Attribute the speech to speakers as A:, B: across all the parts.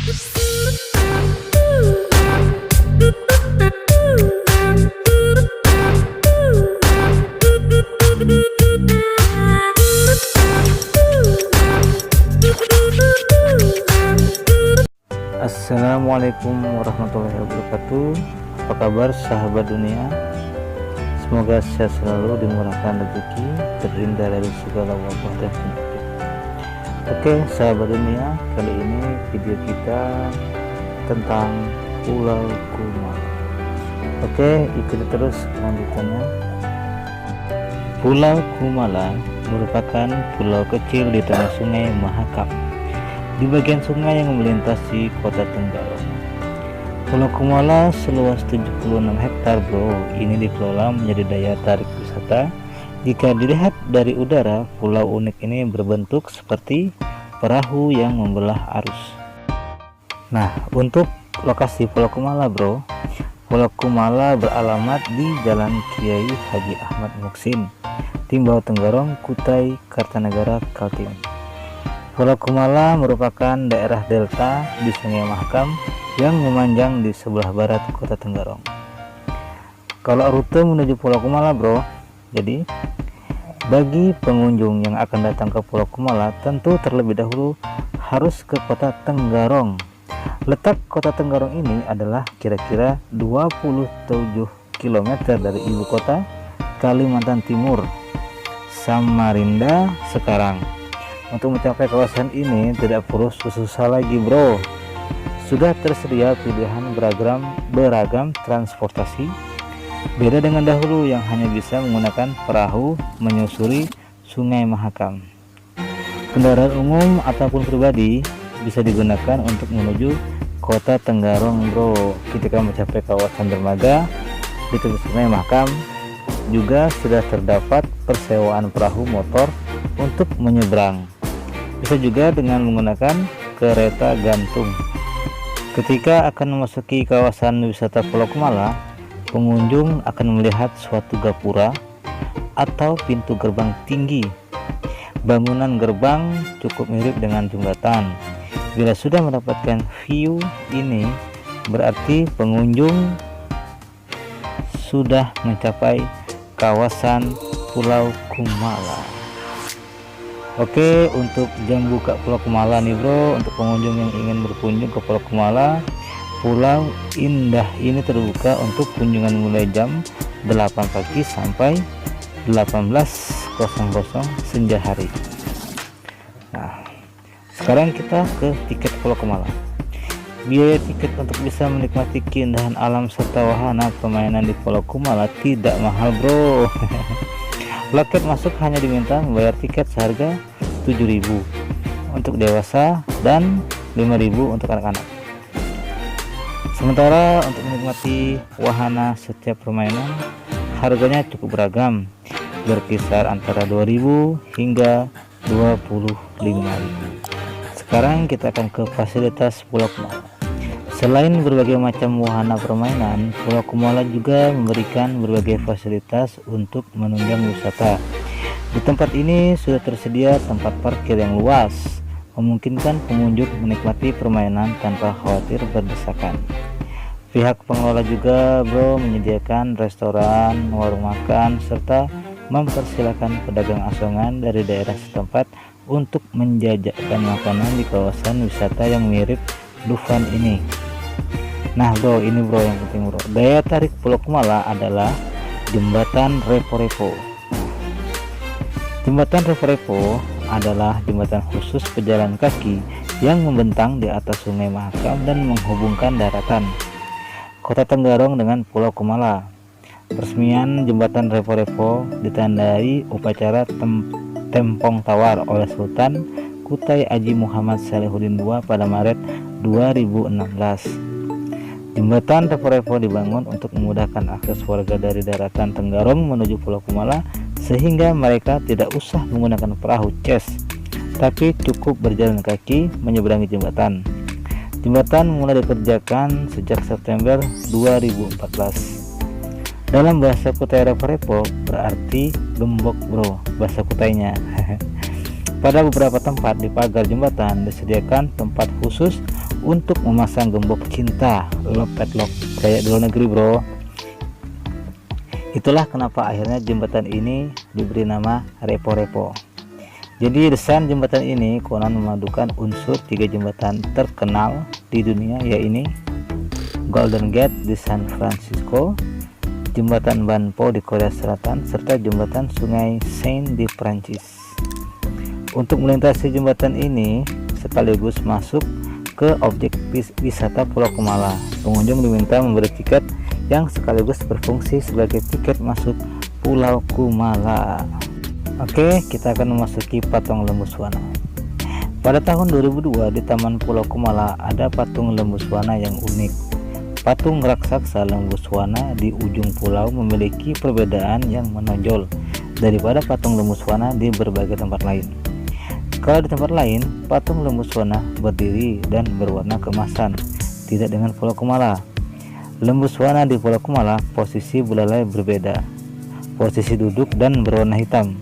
A: Assalamualaikum warahmatullahi wabarakatuh. Apa kabar sahabat dunia? Semoga sehat selalu, dimurahkan rezeki, terhindar dari segala wabah dan penyakit. Oke sahabat dunia, kali ini video kita tentang Pulau Kumala. Oke, ikuti terus kelanjutannya. Pulau Kumala merupakan pulau kecil di tengah Sungai Mahakam, di bagian sungai yang melintasi kota Tenggarong. Pulau Kumala seluas 76 hektar bro, ini dikelola menjadi daya tarik wisata. Jika dilihat dari udara, pulau unik ini berbentuk seperti perahu yang membelah arus. Nah, untuk lokasi Pulau Kumala bro, Pulau Kumala beralamat di Jalan Kiai Haji Ahmad Muksin, Timbau Tenggarong, Kutai Kartanegara, Kaltim. Pulau Kumala merupakan daerah delta di Sungai Mahakam yang memanjang di sebelah barat kota Tenggarong. Kalau rute menuju Pulau Kumala bro, jadi bagi pengunjung yang akan datang ke Pulau Kumala tentu terlebih dahulu harus ke kota Tenggarong. Letak kota Tenggarong ini adalah kira-kira 27 km dari ibu kota Kalimantan Timur, Samarinda sekarang. Untuk mencapai kawasan ini tidak perlu susah lagi bro, sudah tersedia pilihan beragam transportasi. Beda dengan dahulu yang hanya bisa menggunakan perahu menyusuri Sungai Mahakam. Kendaraan umum ataupun pribadi bisa digunakan untuk menuju kota Tenggarong bro. Ketika mencapai kawasan dermaga di tepi Sungai Mahakam juga sudah terdapat persewaan perahu motor untuk menyeberang. Bisa juga dengan menggunakan kereta gantung. Ketika akan memasuki kawasan wisata Pulau Kumala, pengunjung akan melihat suatu gapura atau pintu gerbang tinggi. Bangunan gerbang cukup mirip dengan jembatan. Bila sudah mendapatkan view ini, berarti pengunjung sudah mencapai kawasan Pulau Kumala. Oke, untuk jam buka Pulau Kumala nih bro, untuk pengunjung yang ingin berkunjung ke Pulau Kumala, Pulau Indah ini terbuka untuk kunjungan mulai jam 8 pagi sampai 18.00 senja hari. Nah, sekarang kita ke tiket Pulau Kumala. Biaya tiket untuk bisa menikmati keindahan alam serta wahana permainan di Pulau Kumala tidak mahal bro. Loket masuk hanya diminta membayar tiket seharga 7.000 untuk dewasa dan 5.000 untuk anak-anak. Sementara untuk menikmati wahana setiap permainan harganya cukup beragam, berkisar antara 2.000 hingga 25.000. Sekarang kita akan ke fasilitas Pulau Kumala. Selain berbagai macam wahana permainan, Pulau Kumala juga memberikan berbagai fasilitas untuk menunjang wisata. Di tempat ini sudah tersedia tempat parkir yang luas, memungkinkan pengunjung menikmati permainan tanpa khawatir berdesakan. Pihak pengelola juga bro menyediakan restoran, warung makan, serta mempersilahkan pedagang asongan dari daerah setempat untuk menjajakan makanan di kawasan wisata yang mirip Dufan ini. Nah bro, ini bro yang penting bro, daya tarik Pulau Kumala adalah jembatan Repo-Repo. Jembatan Repo-Repo adalah jembatan khusus pejalan kaki yang membentang di atas Sungai Mahakam dan menghubungkan daratan kota Tenggarong dengan Pulau Kumala. Peresmian jembatan Repo-Repo ditandai upacara tempong tawar oleh Sultan Kutai Haji Muhammad Salihuddin II pada Maret 2016. Jembatan Repo-Repo dibangun untuk memudahkan akses warga dari daratan Tenggarong menuju Pulau Kumala, sehingga mereka tidak usah menggunakan perahu ces, tapi cukup berjalan kaki menyeberangi jembatan. Jembatan mulai dikerjakan sejak September 2014. Dalam bahasa Kutai Repo-Repo berarti gembok bro, bahasa Kutainya. Pada beberapa tempat di pagar jembatan disediakan tempat khusus untuk memasang gembok cinta love padlock kayak di luar negeri bro. Itulah kenapa akhirnya jembatan ini diberi nama Repo-Repo. Jadi desain jembatan ini konon memadukan unsur 3 jembatan terkenal di dunia, yaitu Golden Gate di San Francisco, jembatan Banpo di Korea Selatan, serta jembatan Sungai Seine di Prancis. Untuk melintasi jembatan ini sekaligus masuk ke objek wisata Pulau Kumala, pengunjung diminta memberi tiket yang sekaligus berfungsi sebagai tiket masuk Pulau Kumala. Oke, kita akan memasuki patung Lembuswana. Pada tahun 2002 di Taman Pulau Kumala ada patung Lembuswana yang unik. Patung raksasa Lembuswana di ujung pulau memiliki perbedaan yang menonjol daripada patung Lembuswana di berbagai tempat lain. Kalau di tempat lain, patung Lembuswana berdiri dan berwarna keemasan, tidak dengan Pulau Kumala. Lembuswana di Pulau Kumala posisi belalai berbeda, posisi duduk dan berwarna hitam.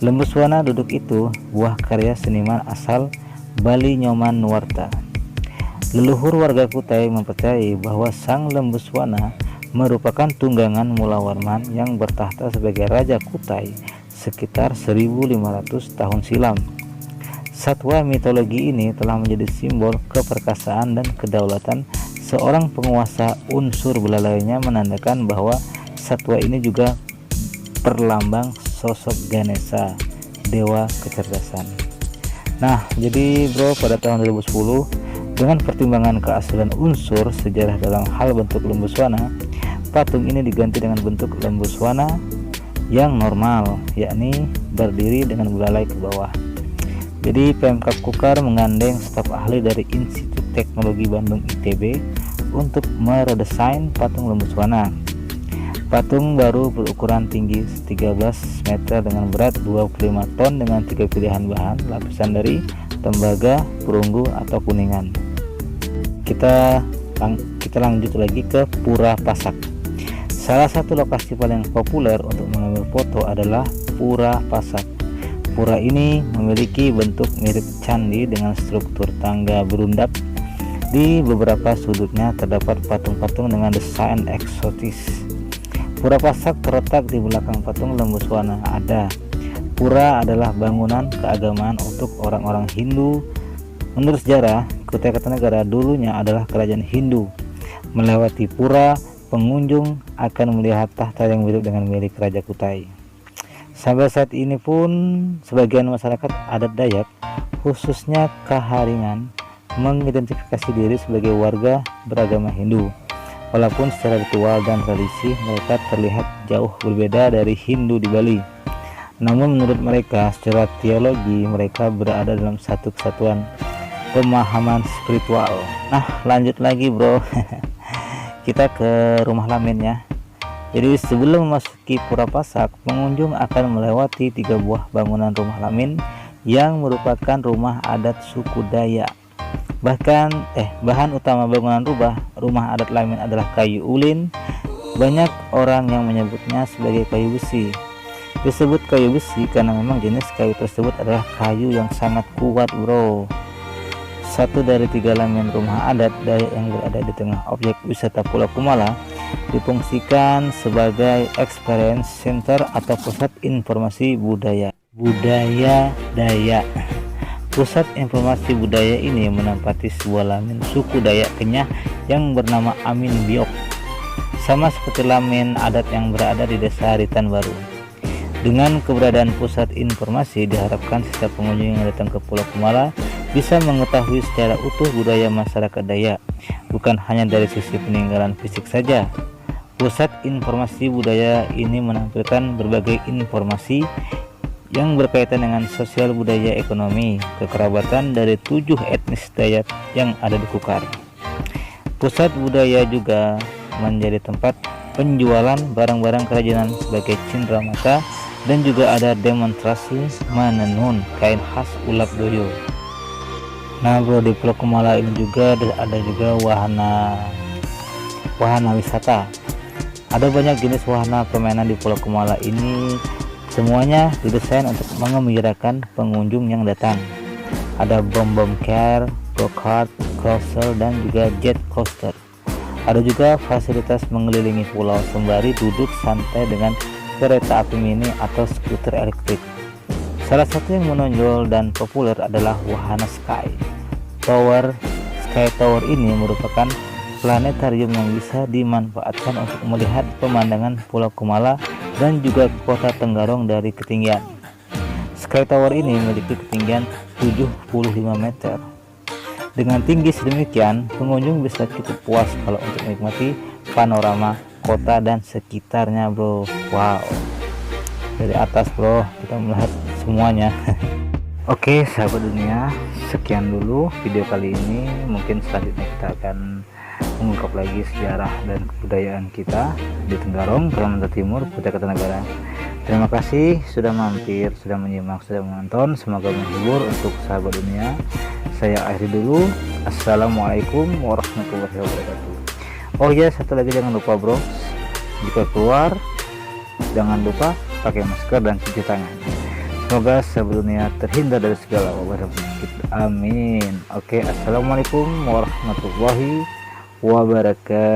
A: Lembuswana duduk itu buah karya seniman asal Bali Nyoman Nuwarta. Leluhur warga Kutai mempercayai bahwa sang Lembuswana merupakan tunggangan Mula Warman yang bertahta sebagai Raja Kutai sekitar 1500 tahun silam. Satwa mitologi ini telah menjadi simbol keperkasaan dan kedaulatan seorang penguasa. Unsur belalainya menandakan bahwa satwa ini juga perlambang sosok Ganesha, dewa kecerdasan. Nah, jadi bro, pada tahun 2010 dengan pertimbangan keaslian unsur sejarah dalam hal bentuk Lembuswana, patung ini diganti dengan bentuk Lembuswana yang normal, yakni berdiri dengan belalai ke bawah. Jadi Pemkab Kukar menggandeng staf ahli dari Institut Teknologi Bandung ITB untuk meredesain patung Lembuswana. Patung baru berukuran tinggi 13 meter dengan berat 25 ton dengan 3 pilihan bahan lapisan dari tembaga, perunggu atau kuningan. Kita lanjut lagi ke Pura Pasak. Salah satu lokasi paling populer untuk mengambil foto adalah Pura Pasak. Pura ini memiliki bentuk mirip candi dengan struktur tangga berundak. Di beberapa sudutnya terdapat patung-patung dengan desain eksotis. Pura Pasak terletak di belakang patung Lembuswana. Pura adalah bangunan keagamaan untuk orang-orang Hindu. Menurut sejarah, Kutai Kartanegara dulunya adalah kerajaan Hindu. Melewati pura, pengunjung akan melihat tahta yang mirip dengan milik Raja Kutai. Sampai saat ini pun sebagian masyarakat adat Dayak, khususnya Kaharingan, mengidentifikasi diri sebagai warga beragama Hindu. Walaupun secara ritual dan tradisi mereka terlihat jauh berbeda dari Hindu di Bali. Namun menurut mereka, secara teologi mereka berada dalam satu kesatuan pemahaman spiritual. Nah, lanjut lagi bro. Kita ke Rumah Lamin ya. Jadi sebelum memasuki Pura Pasak, pengunjung akan melewati 3 buah bangunan rumah Lamin yang merupakan rumah adat suku Dayak. Bahan utama bangunan rumah adat Lamin adalah kayu ulin. Banyak orang yang menyebutnya sebagai kayu besi. Disebut kayu besi karena memang jenis kayu tersebut adalah kayu yang sangat kuat bro. Satu dari 3 lamin rumah adat Dayak yang berada di tengah objek wisata Pulau Kumala difungsikan sebagai experience center atau pusat informasi budaya Dayak. Pusat informasi budaya ini menempati sebuah lamin suku Dayak Kenyah yang bernama Amin Biok, sama seperti lamin adat yang berada di Desa Ritan Baru. Dengan keberadaan pusat informasi, diharapkan setiap pengunjung yang datang ke Pulau Kumala bisa mengetahui secara utuh budaya masyarakat Dayak, bukan hanya dari sisi peninggalan fisik saja. Pusat informasi budaya ini menampilkan berbagai informasi yang berkaitan dengan sosial, budaya, ekonomi, kekerabatan dari 7 etnis Dayak yang ada di Kukar. Pusat budaya juga menjadi tempat penjualan barang-barang kerajinan sebagai cindera mata, dan juga ada demonstrasi menenun kain khas Ulak Doyo. Nah bro, di Pulau Kumala ini juga ada juga wahana wisata. Ada banyak jenis wahana permainan di Pulau Kumala ini. Semuanya didesain untuk mengembirakan pengunjung yang datang. Ada bom-bom care, go-kart, cruiser, dan juga jet coaster. Ada juga fasilitas mengelilingi pulau sembari duduk santai dengan kereta api mini atau skuter elektrik. Salah satu yang menonjol dan populer adalah wahana Sky Tower. Sky Tower ini merupakan planetarium yang bisa dimanfaatkan untuk melihat pemandangan Pulau Kumala dan juga Kota Tenggarong dari ketinggian. Sky Tower ini memiliki ketinggian 75 meter. Dengan tinggi sedemikian, pengunjung bisa cukup puas kalau untuk menikmati panorama kota dan sekitarnya, bro. Wow, dari atas, bro, kita melihat semuanya. Oke, sahabat dunia, sekian dulu video kali ini. Mungkin selanjutnya kita akan mengungkap lagi sejarah dan kebudayaan kita di Tenggarong, Kalimantan Timur, Kutai Kartanegara. Terima kasih sudah mampir, sudah menyimak, sudah menonton. Semoga menghibur untuk sahabat dunia. Saya akhiri dulu. Assalamualaikum warahmatullahi wabarakatuh. Oh ya, satu lagi, jangan lupa bro, jika keluar jangan lupa pakai masker dan cuci tangan. Semoga sahabat dunia terhindar dari segala wabah dan penyakit. Amin. Oke, assalamualaikum warahmatullahi wabarakatuh.